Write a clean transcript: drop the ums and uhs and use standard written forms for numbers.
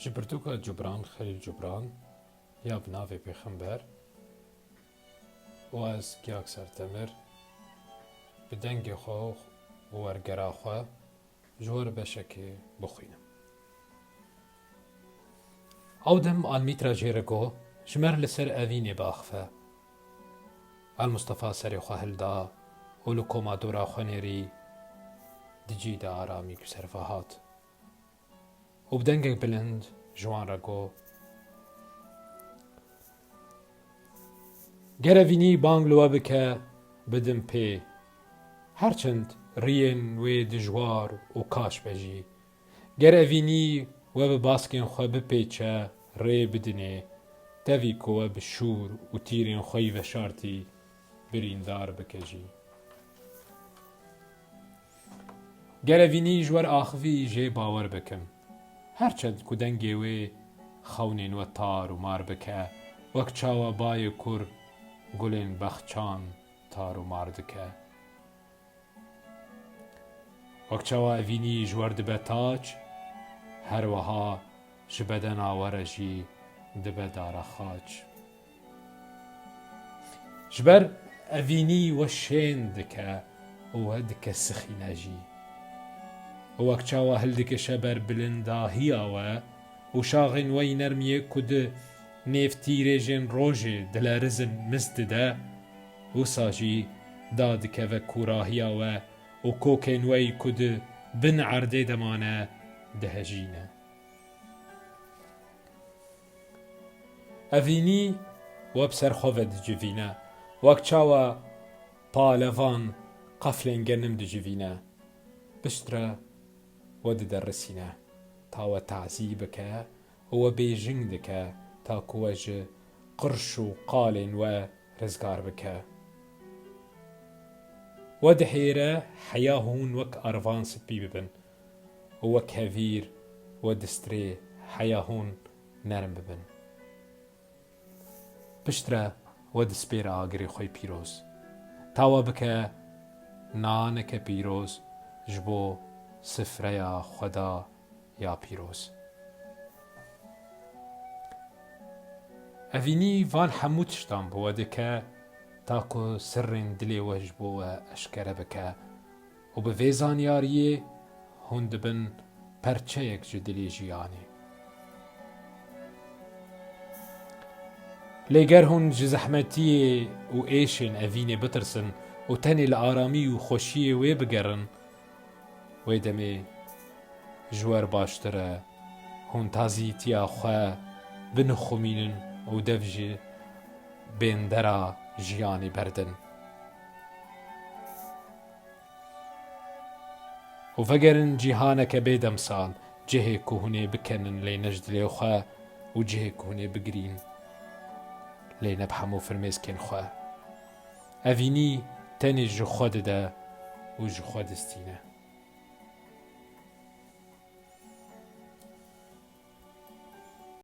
جبرتوکا جبران خلیل جبران یا بناوی پیغمبر و از گیاک سرتمر بدنگ خو و ورگرا خو جور بشکی بخوینم. اودم آن میترا جیرگو جمر لسر اوینی باخفه المصطفى سری خو هلدا و لکوما دورا خو نیری دجی دا آرامی بسرفهات و بدنگ بلند جوان رگو گروینی بانگ لوا بکه بدم پی هرچند رین و دجوار و کاش بجی گروینی و بباسکین خو بپیچه ری بدنه تاوی کو بشور و تیرین خوی و شارتی بریندار بکجی گروینی جوار آخوی جه باور بکم هرچند کدنگی و خونین و تار و مار بکه وک چاوا بای کر گلین بخچان تار و مار دکه وک چاوا اوینی جوار دبه تاج هر وها جبدن آورجی دبه دار خاج جبر اوینی و شین دکه و دکه سخی نجی وەک چاوە هەلدکەشە بەر بلندا هیاوە و شاغین وەی نەرمیە کود نێفتیرێژێن ڕۆژێ دلە رزن مز ددە و ساژی دادکەvە کوراهیاوە و کۆکێن وەی کود بن عەردێ دەمانە دەهەژینە ئەڤینی وە بسەرخۆڤە دجڤینە وەک چاوە پالەڤان قەفلێن گەنم دجڤینە بشترە ودرسينا تاوى تعذيبك وبيجندك تاكوج قرش قال ورزقار بك ودحيرة حياهون وك أرفان سبيبن وك هفير ودستري حياهون نرم ببن بشترة ودسبير آگري خوي بيروز تاوى بك نانك بيروز جبو سفره خدا یا پیروز اوینی وان حمود شتان بوده که تاکو سرین دلی وجب و اشکره بکه و به ویزان یاریه هند بن پرچه یک جدلی جیانی لگر هند جزحمتی و ایشن اوینی بترسن و تنی الآرامی و خوشی وی بگرن ویدمی جوار باشتره هون تازی تیا خواه بنخومینن و دفجی بیندرا جیانی بردن و فگرن جیهانک بیدم سال جهه کهونه بکنن لی نجدلی خواه و جهه کهونه بگرین لی نبحمو فرمیز کن خواه اوینی تنی جو خود ده و جو خود استینه